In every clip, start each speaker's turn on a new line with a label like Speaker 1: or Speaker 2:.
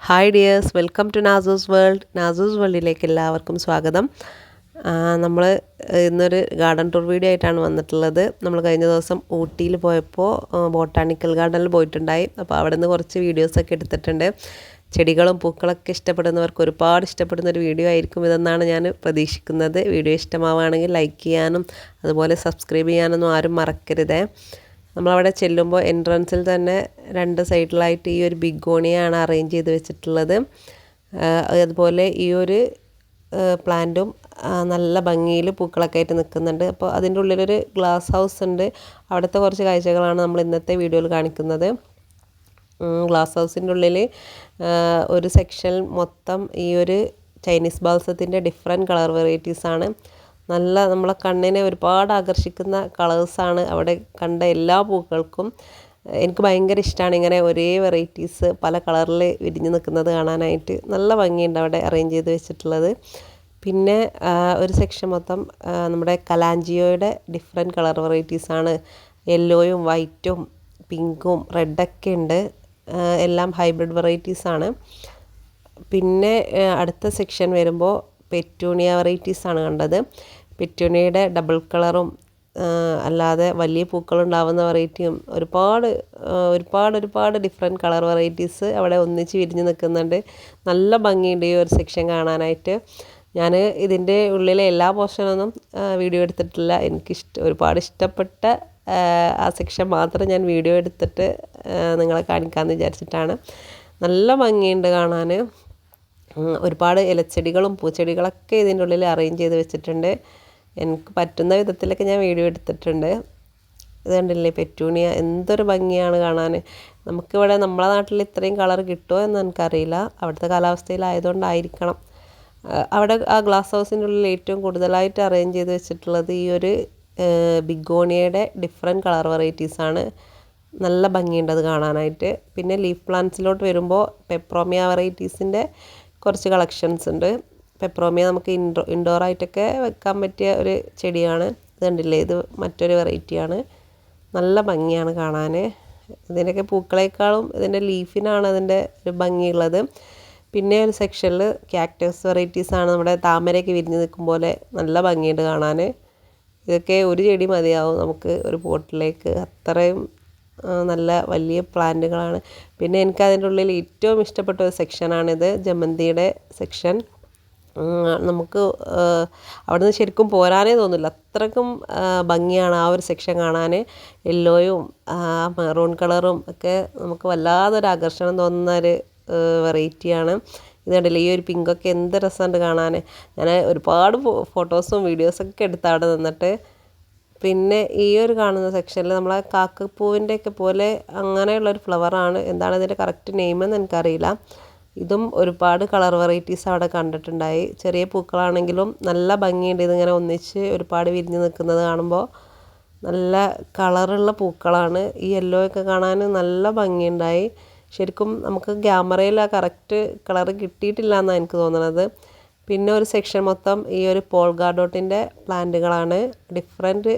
Speaker 1: Hi dears, welcome to Nasus world. Nasus വേൾഡിലേക്ക് എല്ലാവർക്കും സ്വാഗതം. നമ്മൾ ഇന്നൊരു ഗാർഡൻ ടൂർ വീഡിയോ ആയിട്ടാണ് വന്നിട്ടുള്ളത്. നമ്മൾ കഴിഞ്ഞ ദിവസം ഊട്ടിയിൽ പോയപ്പോൾ ബോട്ടാണിക്കൽ ഗാർഡനിൽ പോയിട്ടുണ്ടായി. അപ്പോൾ അവിടെ നിന്ന് കുറച്ച് വീഡിയോസൊക്കെ എടുത്തിട്ടുണ്ട്. ചെടികളും പൂക്കളൊക്കെ ഇഷ്ടപ്പെടുന്നവർക്ക് ഒരുപാട് ഇഷ്ടപ്പെടുന്ന ഒരു വീഡിയോ ആയിരിക്കും ഇതെന്നാണ് ഞാൻ പ്രതീക്ഷിക്കുന്നത്. വീഡിയോ ഇഷ്ടമാവുകയാണെങ്കിൽ ലൈക്ക് ചെയ്യാനും അതുപോലെ സബ്സ്ക്രൈബ് ചെയ്യാനൊന്നും ആരും മറക്കരുതേ. നമ്മളവിടെ ചെല്ലുമ്പോൾ എൻട്രൻസിൽ തന്നെ രണ്ട് സൈഡിലായിട്ട് ഈ ഒരു ബിഗോണിയാണ് അറേഞ്ച് ചെയ്ത് വെച്ചിട്ടുള്ളത്. അതുപോലെ ഈ ഒരു പ്ലാന്റും നല്ല ഭംഗിയിൽ പൂക്കളൊക്കെ ആയിട്ട് നിൽക്കുന്നുണ്ട്. അപ്പോൾ അതിൻ്റെ ഉള്ളിലൊരു ഗ്ലാസ് ഹൗസ് ഉണ്ട്. അവിടുത്തെ കുറച്ച് കാഴ്ചകളാണ് നമ്മൾ ഇന്നത്തെ വീഡിയോയിൽ കാണിക്കുന്നത്. ഗ്ലാസ് ഹൗസിൻ്റെ ഉള്ളിൽ ഒരു സെക്ഷൻ മൊത്തം ഈ ഒരു ചൈനീസ് ബാൽസത്തിൻ്റെ ഡിഫറെൻറ്റ് കളർ വെറൈറ്റീസാണ്. നല്ല നമ്മളെ കണ്ണിനെ ഒരുപാട് ആകർഷിക്കുന്ന കളേഴ്സാണ് അവിടെ കണ്ട എല്ലാ പൂക്കൾക്കും. എനിക്ക് ഭയങ്കര ഇഷ്ടമാണ് ഇങ്ങനെ ഒരേ വെറൈറ്റീസ് പല കളറിൽ വിരിഞ്ഞ് നിൽക്കുന്നത് കാണാനായിട്ട്. നല്ല ഭംഗിയുണ്ട് അവിടെ അറേഞ്ച് ചെയ്ത് വെച്ചിട്ടുള്ളത്. പിന്നെ ഒരു സെക്ഷൻ മൊത്തം നമ്മുടെ കലാഞ്ചിയോയുടെ ഡിഫറെൻറ്റ് കളർ വെറൈറ്റീസാണ്. യെല്ലോയും വൈറ്റും പിങ്കും റെഡൊക്കെ ഉണ്ട്. എല്ലാം ഹൈബ്രിഡ് വെറൈറ്റീസാണ്. പിന്നെ അടുത്ത സെക്ഷൻ വരുമ്പോൾ പെറ്റൂണിയ വെറൈറ്റീസാണ് കണ്ടത്. പെറ്റൂണിയയുടെ ഡബിൾ കളറും അല്ലാതെ വലിയ പൂക്കളുണ്ടാവുന്ന വെറൈറ്റിയും ഒരുപാട് ഡിഫറെൻറ്റ് കളർ വെറൈറ്റീസ് അവിടെ ഒന്നിച്ച് വിരിഞ്ഞ് നിൽക്കുന്നുണ്ട്. നല്ല ഭംഗിയുണ്ട് ഈ ഒരു സെക്ഷൻ കാണാനായിട്ട്. ഞാൻ ഇതിൻ്റെ ഉള്ളിലെ എല്ലാ പോർഷനൊന്നും വീഡിയോ എടുത്തിട്ടില്ല. ഒരുപാട് ഇഷ്ടപ്പെട്ട ആ സെക്ഷൻ മാത്രം ഞാൻ വീഡിയോ എടുത്തിട്ട് നിങ്ങളെ കാണിക്കാമെന്ന് വിചാരിച്ചിട്ടാണ്. നല്ല ഭംഗിയുണ്ട് കാണാൻ. ഒരുപാട് ഇലച്ചെടികളും പൂച്ചെടികളൊക്കെ ഇതിൻ്റെ ഉള്ളിൽ അറേഞ്ച് ചെയ്ത് വെച്ചിട്ടുണ്ട്. എനിക്ക് പറ്റുന്ന വിധത്തിലൊക്കെ ഞാൻ വീഡിയോ എടുത്തിട്ടുണ്ട്. ഇത് കണ്ടില്ലേ പെറ്റൂണിയ, എന്തൊരു ഭംഗിയാണ് കാണാൻ. നമുക്കിവിടെ നമ്മളെ നാട്ടിൽ ഇത്രയും കളർ കിട്ടുമോ എന്ന് എനിക്കറിയില്ല. അവിടുത്തെ കാലാവസ്ഥയിലായതുകൊണ്ടായിരിക്കണം. അവിടെ ആ ഗ്ലാസ് ഹൗസിൻ്റെ ഉള്ളിൽ ഏറ്റവും കൂടുതലായിട്ട് അറേഞ്ച് ചെയ്ത് വെച്ചിട്ടുള്ളത് ഈ ഒരു ബിഗോണിയയുടെ ഡിഫറെൻറ്റ് കളർ വെറൈറ്റീസാണ്. നല്ല ഭംഗിയുണ്ട് അത് കാണാനായിട്ട്. പിന്നെ ലീഫ് പ്ലാന്റ്സിലോട്ട് വരുമ്പോൾ പെപ്രോമിയ വെറൈറ്റീസിൻ്റെ കുറച്ച് കളക്ഷൻസ് ഉണ്ട്. പെപ്രോമിയ നമുക്ക് ഇൻഡോറായിട്ടൊക്കെ വെക്കാൻ പറ്റിയ ഒരു ചെടിയാണ്. ഇത് കണ്ടില്ലേ, ഇത് മറ്റൊരു വെറൈറ്റിയാണ്. നല്ല ഭംഗിയാണ് കാണാൻ. ഇതിൻ്റെയൊക്കെ പൂക്കളേക്കാളും ഇതിൻ്റെ ലീഫിനാണ് അതിൻ്റെ ഒരു ഭംഗിയുള്ളത്. പിന്നെ ഒരു സെക്ഷനിൽ ക്യാക്ടസ് വെറൈറ്റീസാണ്. നമ്മുടെ താമരയൊക്കെ വിരിഞ്ഞ് നിൽക്കും പോലെ നല്ല ഭംഗിയുണ്ട് കാണാൻ. ഇതൊക്കെ ഒരു ചെടി മതിയാവും നമുക്ക് ഒരു പോട്ടിലേക്ക്, അത്രയും നല്ല വലിയ പ്ലാന്റുകളാണ്. പിന്നെ എനിക്ക് അതിൻ്റെ ഉള്ളിൽ ഏറ്റവും ഇഷ്ടപ്പെട്ട ഒരു സെക്ഷനാണിത്, ജമന്തിയുടെ സെക്ഷൻ. നമുക്ക് അവിടെ നിന്ന് ശരിക്കും പോരാനേ തോന്നില്ല, അത്രക്കും ഭംഗിയാണ് ആ ഒരു സെക്ഷൻ കാണാൻ. യെല്ലോയും മെറൂൺ കളറും ഒക്കെ നമുക്ക് വല്ലാതൊരു ആകർഷണം തോന്നുന്ന ഒരു വെറൈറ്റിയാണ്. ഇത് കണ്ടില്ലേ, ഈ ഒരു പിങ്കൊക്കെ എന്ത് രസമുണ്ട് കാണാൻ. ഞാൻ ഒരുപാട് ഫോട്ടോസും വീഡിയോസൊക്കെ എടുത്ത് അവിടെ നിന്നിട്ട്. പിന്നെ ഈ ഒരു കാണുന്ന സെക്ഷനിൽ നമ്മളെ കാക്കപ്പൂവിൻ്റെയൊക്കെ പോലെ അങ്ങനെയുള്ളൊരു ഫ്ലവറാണ്. എന്താണ് ഇതിൻ്റെ കറക്റ്റ് നെയിമെന്ന് എനിക്കറിയില്ല. ഇതും ഒരുപാട് കളർ വെറൈറ്റീസ് അവിടെ കണ്ടിട്ടുണ്ടായി. ചെറിയ പൂക്കളാണെങ്കിലും നല്ല ഭംഗിയുണ്ട്. ഇതിങ്ങനെ ഒന്നിച്ച് ഒരുപാട് വിരിഞ്ഞ് നിൽക്കുന്നത് കാണുമ്പോൾ നല്ല കളറുള്ള പൂക്കളാണ്. ഈ യെല്ലോ ഒക്കെ കാണാൻ നല്ല ഭംഗിയുണ്ടായി. ശരിക്കും നമുക്ക് ക്യാമറയിൽ ആ കറക്റ്റ് കളർ കിട്ടിയിട്ടില്ല എന്നാണ് എനിക്ക് തോന്നുന്നത്. പിന്നെ ഒരു സെക്ഷൻ മൊത്തം ഈ ഒരു പോൾ ഗാർഡോട്ടിൻ്റെ പ്ലാന്റുകളാണ്. ഡിഫറെൻറ്റ്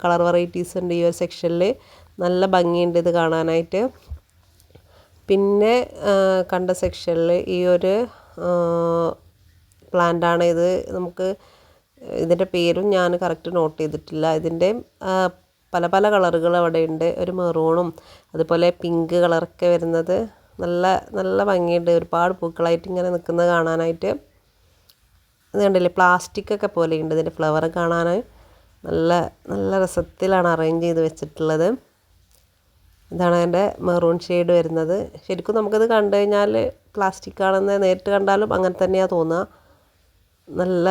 Speaker 1: കളർ വെറൈറ്റീസ് ഉണ്ട് ഈ ഒരു സെക്ഷനിൽ. നല്ല ഭംഗിയുണ്ട് ഇത് കാണാനായിട്ട്. പിന്നെ കണ്ട സെക്ഷനിൽ ഈ ഒരു പ്ലാന്റാണ്. ഇത് നമുക്ക് ഇതിൻ്റെ പേരും ഞാൻ കറക്റ്റ് നോട്ട് ചെയ്തിട്ടില്ല. ഇതിൻ്റെ പല പല കളറുകൾ അവിടെ ഉണ്ട്. ഒരു മെറൂണും അതുപോലെ പിങ്ക് കളറൊക്കെ വരുന്നത് നല്ല നല്ല ഭംഗിയുണ്ട്. ഒരുപാട് പൂക്കളായിട്ട് ഇങ്ങനെ നിൽക്കുന്നത് കാണാനായിട്ട്. ഇത് കണ്ടില്ലേ, പ്ലാസ്റ്റിക്കൊക്കെ പോലെയുണ്ട് ഇതിൻ്റെ ഫ്ലവർ കാണാൻ. നല്ല നല്ല രസത്തിലാണ് അറേഞ്ച് ചെയ്ത് വെച്ചിട്ടുള്ളത്. ഇതാണ് അതിൻ്റെ മെറൂൺ ഷെയ്ഡ് വരുന്നത്. ശരിക്കും നമുക്കിത് കണ്ടു കഴിഞ്ഞാൽ പ്ലാസ്റ്റിക് ആണെന്ന് നേരിട്ട് കണ്ടാലും അങ്ങനെ തന്നെയാണ് തോന്നുക. നല്ല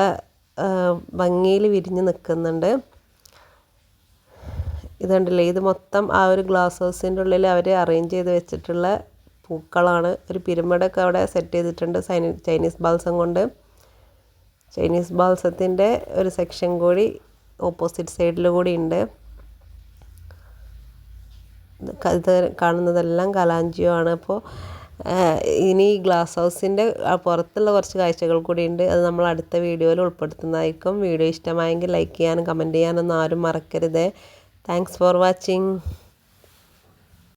Speaker 1: ഭംഗിയിൽ വിരിഞ്ഞ് നിൽക്കുന്നുണ്ട്. ഇത് കണ്ടില്ലേ, ഇത് മൊത്തം ആ ഒരു ഗ്ലാസ് ഹൗസിൻ്റെ ഉള്ളിൽ അവർ അറേഞ്ച് ചെയ്ത് വെച്ചിട്ടുള്ള പൂക്കളാണ്. ഒരു പിരമിഡൊക്കെ അവിടെ സെറ്റ് ചെയ്തിട്ടുണ്ട് ചൈനീസ് ബാൽസം കൊണ്ട്. ചൈനീസ് ബാൽസത്തിൻ്റെ ഒരു സെക്ഷൻ കൂടി ഓപ്പോസിറ്റ് സൈഡിൽ കൂടി ഉണ്ട്. ഇത് കാണുന്നതെല്ലാം കലാഞ്ചിയോ ആണ്. അപ്പോൾ ഇനി ഗ്ലാസ് ഹൗസിൻ്റെ പുറത്തുള്ള കുറച്ച് കാഴ്ചകൾ കൂടി ഉണ്ട്. അത് നമ്മൾ അടുത്ത വീഡിയോയിൽ ഉൾപ്പെടുത്തുന്നതായിരിക്കും. വീഡിയോ ഇഷ്ടമായെങ്കിൽ ലൈക്ക് ചെയ്യാനും കമൻറ്റ് ചെയ്യാനൊന്നും ആരും മറക്കരുത്. Thanks for watching.